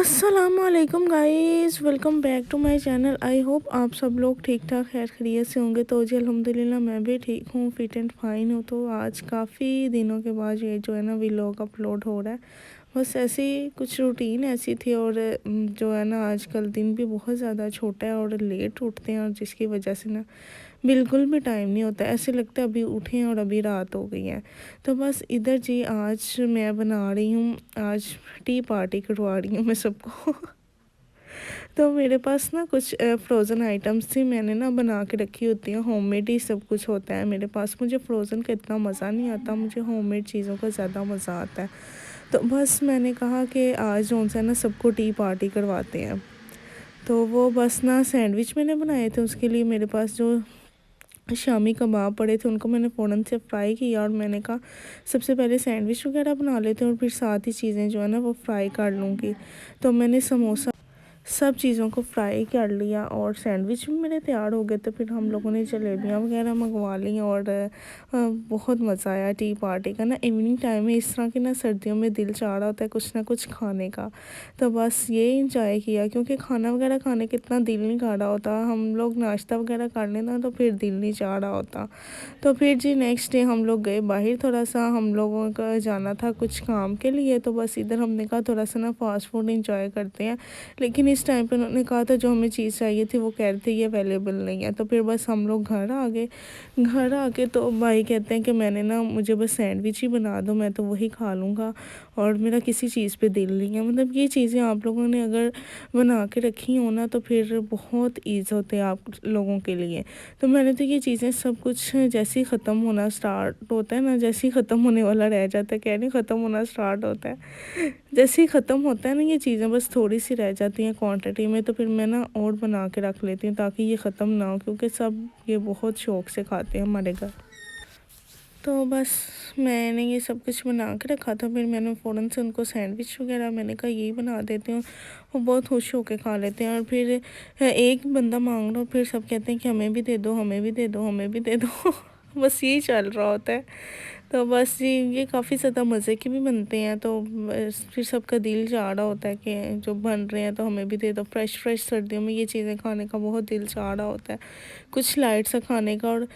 अस्सलामुअलैकुम guys, welcome back to my channel. I hope आप सब लोग ठीक ठाक खैर खैरियत से होंगे। तो जी अल्हम्दुलिल्लाह मैं भी ठीक हूँ, फिट एंड फाइन हूँ। तो आज काफ़ी दिनों के बाद ये जो है ना व्लॉग अपलोड हो रहा है। बस ऐसी कुछ रूटीन ऐसी थी, और जो है ना आजकल दिन भी बहुत ज़्यादा छोटा है और लेट उठते हैं, और जिसकी वजह से ना बिल्कुल भी टाइम नहीं होता। ऐसे लगता है अभी उठे हैं और अभी रात हो गई है। तो बस इधर जी आज मैं बना रही हूँ, आज टी पार्टी करवा रही हूँ मैं सबको। तो मेरे पास ना कुछ फ्रोज़न आइटम्स थी, मैंने ना बना के रखी होती हैं। होममेड ही सब कुछ होता है मेरे पास। मुझे फ्रोज़न का इतना मज़ा नहीं आता, मुझे होममेड चीज़ों का ज़्यादा मज़ा आता है। तो बस मैंने कहा कि आज जो सा ना सबको टी पार्टी करवाते हैं। तो वो बस ना सैंडविच मैंने बनाए थे, उसके लिए मेरे पास जो शामी कबाब पड़े थे उनको मैंने फ़ौरन से फ्राई किया, और मैंने कहा सबसे पहले सैंडविच वगैरह बना लेते हैं और फिर साथ ही चीज़ें जो है ना वो फ्राई कर लूँगी। तो मैंने समोसा सब चीज़ों को फ्राई कर लिया और सैंडविच भी मेरे तैयार हो गए। तो फिर हम लोगों ने जलेबियाँ वगैरह मंगवा ली, और बहुत मज़ा आया टी पार्टी का ना। इवनिंग टाइम में इस तरह के ना सर्दियों में दिल चाह रहा होता है कुछ ना कुछ खाने का। तो बस ये इंजॉय किया, क्योंकि खाना वगैरह खाने का इतना दिल नहीं कर रहा होता। हम लोग नाश्ता वगैरह कर लेना तो फिर दिल नहीं चाह रहा होता। तो फिर जी नेक्स्ट डे हम लोग गए बाहर, थोड़ा सा हम लोगों का जाना था कुछ काम के लिए। तो बस इधर हमने कहा थोड़ा सा ना फास्ट फूड इंजॉय करते हैं। लेकिन इस टाइम पे उन्होंने कहा था जो हमें चीज़ चाहिए थी वो कह रहे थे ये अवेलेबल नहीं है। तो फिर बस हम लोग घर आ गए। घर आके तो भाई कहते हैं कि मैंने ना मुझे बस सैंडविच ही बना दो, मैं तो वही खा लूँगा, और मेरा किसी चीज़ पे दिल नहीं है। मतलब ये चीज़ें आप लोगों ने अगर बना के रखी हो ना तो फिर बहुत ईज़ी होते हैं आप लोगों के लिए। तो मैंने तो ये चीज़ें सब कुछ जैसे ही ख़त्म होना स्टार्ट होता है ना, जैसे ही ख़त्म होने वाला रह जाता है, कह नहीं ख़त्म होना स्टार्ट होता है, जैसे ही ख़त्म होता है ना ये चीज़ें बस थोड़ी सी रह जाती हैं क्वांटिटी में, तो फिर मैं ना और बना के रख लेती हूँ ताकि ये ख़त्म ना हो, क्योंकि सब ये बहुत शौक़ से खाते हैं हमारे घर। तो बस मैंने ये सब कुछ बना के रखा था, फिर मैंने फ़ौरन से उनको सैंडविच वगैरह मैंने कहा यही बना देती हूँ। वो बहुत खुश होकर खा लेते हैं। और फिर एक बंदा मांग रहा हो, फिर सब कहते हैं कि हमें भी दे दो, हमें भी दे दो, हमें भी दे दो। बस यही चल रहा होता है। तो बस ये काफ़ी ज़्यादा मज़े के भी बनते हैं। तो बस फिर सबका दिल चाह रहा होता है कि जो बन रहे हैं तो हमें भी दे दो। फ्रेश फ्रेश सर्दियों में ये चीज़ें खाने का बहुत दिल चाह रहा होता है, कुछ लाइट सा खाने का, और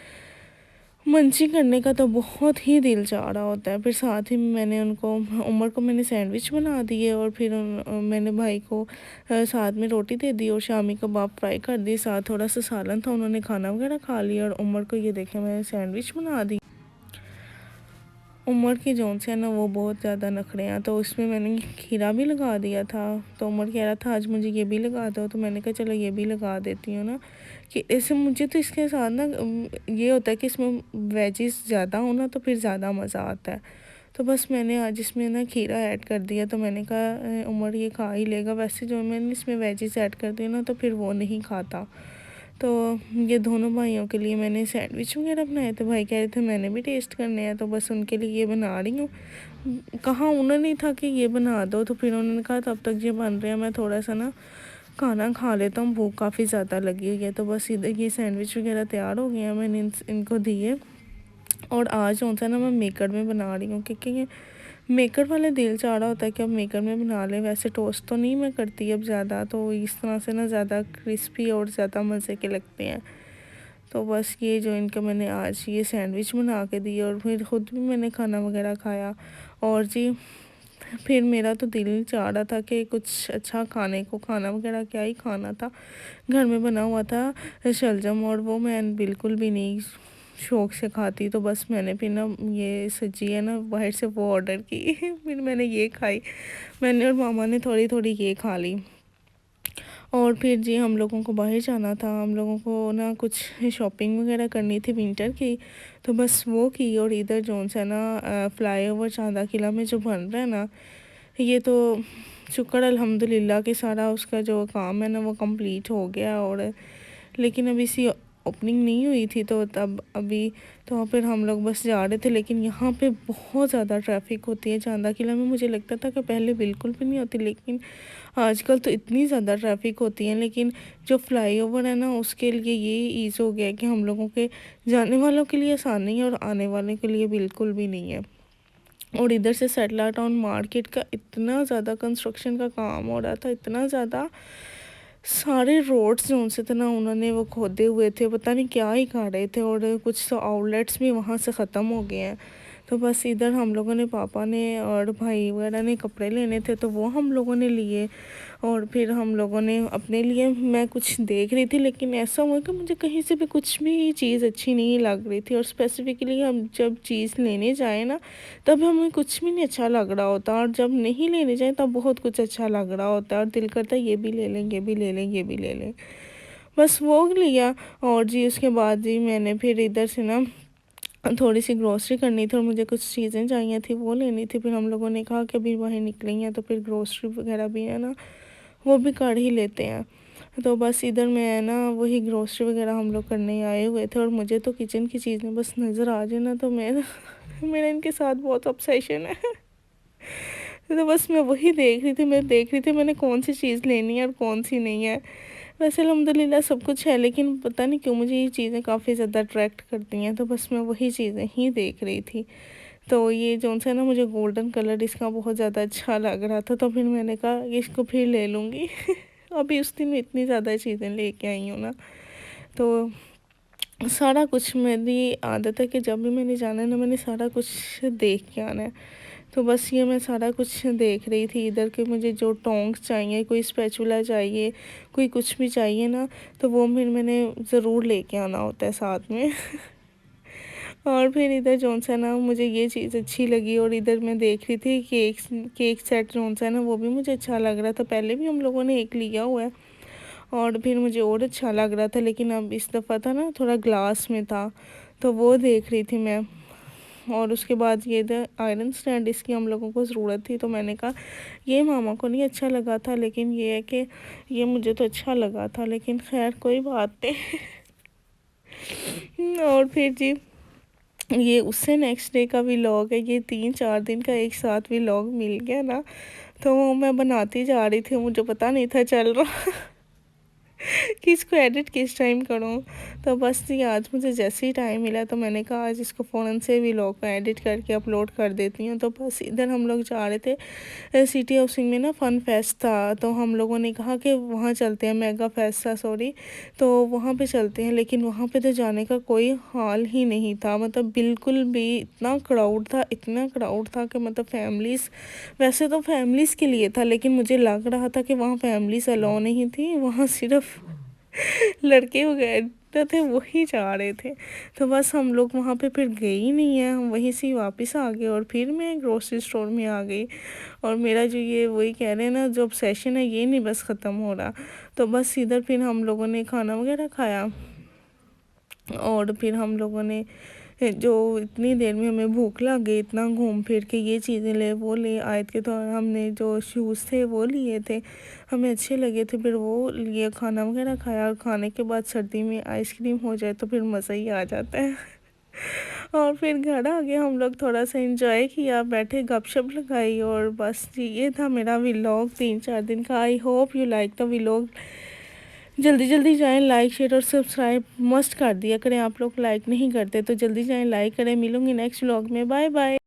मंचिंग करने का तो बहुत ही दिल चाह रहा होता है। फिर साथ ही मैंने उनको उमर को मैंने सैंडविच बना दिए, और फिर मैंने भाई को साथ में रोटी दे दी और शामी कबाब फ्राई कर दिए, साथ थोड़ा सा सालन था। उन्होंने खाना वगैरह खा लिया, और उमर को ये देखे मैंने सैंडविच बना दी। उमर की जौन से है ना वो बहुत ज़्यादा नखरे हैं, तो उसमें मैंने खीरा भी लगा दिया था। तो उमर कह रहा था आज मुझे ये भी लगा दो, तो मैंने कहा चलो ये भी लगा देती हूँ ना, कि ऐसे मुझे तो इसके साथ ना ये होता है कि इसमें वेजिस ज़्यादा हो ना तो फिर ज़्यादा मज़ा आता है। तो बस मैंने आज इसमें ना खीरा ऐड कर दिया। तो मैंने कहा उमर ये खा ही लेगा, वैसे जो मैंने इसमें वेजिस ऐड कर दिया ना तो फिर वो नहीं खाता। तो ये दोनों भाइयों के लिए मैंने सैंडविच वगैरह बनाए थे। भाई कह रहे थे मैंने भी टेस्ट करने हैं, तो बस उनके लिए ये बना रही हूँ। कहाँ उन्होंने था कि ये बना दो, तो फिर उन्होंने कहा तब तक ये बन रहे हैं मैं थोड़ा सा ना खाना खा लेता हूँ, भूख काफ़ी ज़्यादा लगी हुई है। तो बस इधर ये सैंडविच वगैरह तैयार हो गए हैं, मैंने इनको दिए। और आज कौन सा ना मैं मेकर में बना रही हूँ, क्योंकि ये मेकर वाला दिल चाह रहा होता है कि अब मेकर में बना लें। वैसे टोस्ट तो नहीं मैं करती अब ज़्यादा, तो इस तरह से ना ज़्यादा क्रिस्पी और ज़्यादा मज़े के लगते हैं। तो बस ये जो इनका मैंने आज ये सैंडविच बना के दिए, और फिर ख़ुद भी मैंने खाना वगैरह खाया। और जी फिर मेरा तो दिल चाह रहा था कि कुछ अच्छा खाने को, खाना वगैरह क्या ही खाना था, घर में बना हुआ था शलजम, और वो मैं बिल्कुल भी नहीं शौक़ से खाती। तो बस मैंने फिर ना ये सब्जी है ना बाहर से वो ऑर्डर की। फिर मैंने ये खाई, मैंने और मामा ने थोड़ी थोड़ी ये खा ली। और फिर जी हम लोगों को बाहर जाना था, हम लोगों को ना कुछ शॉपिंग वगैरह करनी थी विंटर की। तो बस वो की, और इधर जोन सा ना फ्लाईओवर चांदा किला में जो बन रहा है ना, ये तो शुक्र अल्हम्दुलिल्लाह कि सारा उसका जो काम है ना वो कंप्लीट हो गया। और लेकिन अभी सी ओपनिंग नहीं हुई थी, तो तब अभी तो फिर हम लोग बस जा रहे थे। लेकिन यहाँ पे बहुत ज़्यादा ट्रैफिक होती है चांदा किला में। मुझे लगता था कि पहले बिल्कुल भी नहीं होती, लेकिन आजकल तो इतनी ज़्यादा ट्रैफिक होती है। लेकिन जो फ्लाईओवर है ना उसके लिए ये ईज़ हो गया है कि हम लोगों के जाने वालों के लिए आसान नहीं है, और आने वाले के लिए बिल्कुल भी नहीं है। और इधर से सेटला टाउन मार्केट का इतना ज़्यादा कंस्ट्रक्शन का काम हो रहा था, इतना ज़्यादा सारे रोड्स जो उनसे थे ना उन्होंने वो खोदे हुए थे, पता नहीं क्या ही खा रहे थे, और कुछ तो आउटलेट्स भी वहाँ से ख़त्म हो गए हैं। तो बस इधर हम लोगों ने, पापा ने और भाई वगैरह ने कपड़े लेने थे तो वो हम लोगों ने लिए, और फिर हम लोगों ने अपने लिए, मैं कुछ देख रही थी लेकिन ऐसा हुआ कि मुझे कहीं से भी कुछ भी चीज़ अच्छी नहीं लग रही थी, और स्पेसिफिकली हम जब चीज़ लेने जाए ना तब हमें कुछ भी नहीं अच्छा लग रहा होता, और जब नहीं लेने जाए तब बहुत कुछ अच्छा लग रहा होता है और दिल करता है ये भी ले लें, ये भी ले लें, ये भी ले लें। बस वो लिया। और जी उसके बाद जी मैंने फिर इधर से ना थोड़ी सी ग्रोसरी करनी थी और मुझे कुछ चीज़ें चाहिए थी, वो लेनी थी। फिर हम लोगों ने कहा कि अभी वहीं निकलेंगे हैं तो फिर ग्रोसरी वगैरह भी है ना वो भी कर ही लेते हैं। तो बस इधर में है ना वही ग्रोसरी वगैरह हम लोग करने आए हुए थे, और मुझे तो किचन की चीज़ें बस नज़र आ जाए ना तो मैं मेरा इनके साथ बहुत ऑब्सेशन है। तो बस मैं वही देख रही थी मैंने कौन सी चीज़ लेनी है और कौन सी नहीं है। वैसे अल्हम्दुलिल्लाह सब कुछ है, लेकिन पता नहीं क्यों मुझे ये चीज़ें काफ़ी ज़्यादा अट्रैक्ट करती हैं, तो बस मैं वही चीज़ें ही देख रही थी। तो ये जो सा ना मुझे गोल्डन कलर इसका बहुत ज़्यादा अच्छा लग रहा था, तो फिर मैंने कहा इसको फिर ले लूँगी। अभी उस दिन इतनी ज़्यादा चीज़ें लेके आई हूँ ना, तो सारा कुछ मेरी आदत है कि जब भी मैंने जाना है ना मैंने सारा कुछ देख के आना है। तो बस ये मैं सारा कुछ देख रही थी इधर के, मुझे जो टोंग्स चाहिए, कोई स्पैचुला चाहिए, कोई कुछ भी चाहिए ना तो वो फिर मैंने ज़रूर लेके आना होता है साथ में। और फिर इधर जौन सा ना मुझे ये चीज़ अच्छी लगी, और इधर मैं देख रही थी केक सेट जौन सा ना वो भी मुझे अच्छा लग रहा था। पहले भी हम लोगों ने एक लिया हुआ है और फिर मुझे और अच्छा लग रहा था, लेकिन अब इस दफ़ा था ना थोड़ा ग्लास में था तो वो देख रही थी मैं। और उसके बाद ये इधर आयरन स्टैंड, इसकी हम लोगों को ज़रूरत थी, तो मैंने कहा ये मामा को नहीं अच्छा लगा था, लेकिन ये है कि ये मुझे तो अच्छा लगा था, लेकिन खैर कोई बात नहीं। और फिर जी ये उससे नेक्स्ट डे का व्लॉग है, ये 3-4 दिन का एक साथ व्लॉग मिल गया ना, तो वो मैं बनाती जा रही थी, मुझे पता नहीं था चल रहा कि इसको एडिट किस टाइम करूँ। तो बस ये आज मुझे जैसे ही टाइम मिला तो मैंने कहा आज इसको फ़ौरन से व्लॉग को एडिट करके अपलोड कर देती हूँ। तो बस इधर हम लोग जा रहे थे सिटी हाउसिंग में ना फ़न फेस्ट था, तो हम लोगों ने कहा कि वहाँ चलते हैं, मेगा फेस्ट था सॉरी, तो वहाँ पे चलते हैं। लेकिन वहाँ पे तो जाने का कोई हाल ही नहीं था, मतलब बिल्कुल भी इतना क्राउड था, इतना क्राउड था कि मतलब फैमिलीज़, वैसे तो फैमिलीज़ के लिए था लेकिन मुझे लग रहा था कि वहाँ फैमिलीज़ अलाउ नहीं थी, वहाँ सिर्फ लड़के वगैरह थे वही जा रहे थे। तो बस हम लोग वहाँ पे फिर गए ही नहीं है, हम वहीं से ही वापस आ गए और फिर मैं ग्रोसरी स्टोर में आ गई। और मेरा जो ये वही कह रहे हैं ना जो ऑब्सेशन है ये नहीं बस ख़त्म हो रहा। तो बस इधर फिर हम लोगों ने खाना वगैरह खाया, और फिर हम लोगों ने जो इतनी देर में हमें भूख लग गई, इतना घूम फिर के ये चीज़ें ले वो ले आए थे, तो हमने जो शूज़ थे वो लिए थे, हमें अच्छे लगे थे, फिर वो लिए, खाना वगैरह खाया। और खाने के बाद सर्दी में आइसक्रीम हो जाए तो फिर मज़ा ही आ जाता है। और फिर घर आ गए हम लोग, थोड़ा सा एंजॉय किया, बैठे गपशप लगाई, और बस जी ये था मेरा व्लॉग 3-4 दिन का। I hope you like the vlog. जल्दी जल्दी जाएं, लाइक शेयर और सब्सक्राइब मस्ट कर दिया करें, आप लोग लाइक नहीं करते तो जल्दी जाएं लाइक करें। मिलूंगी नेक्स्ट व्लॉग में, बाय बाय।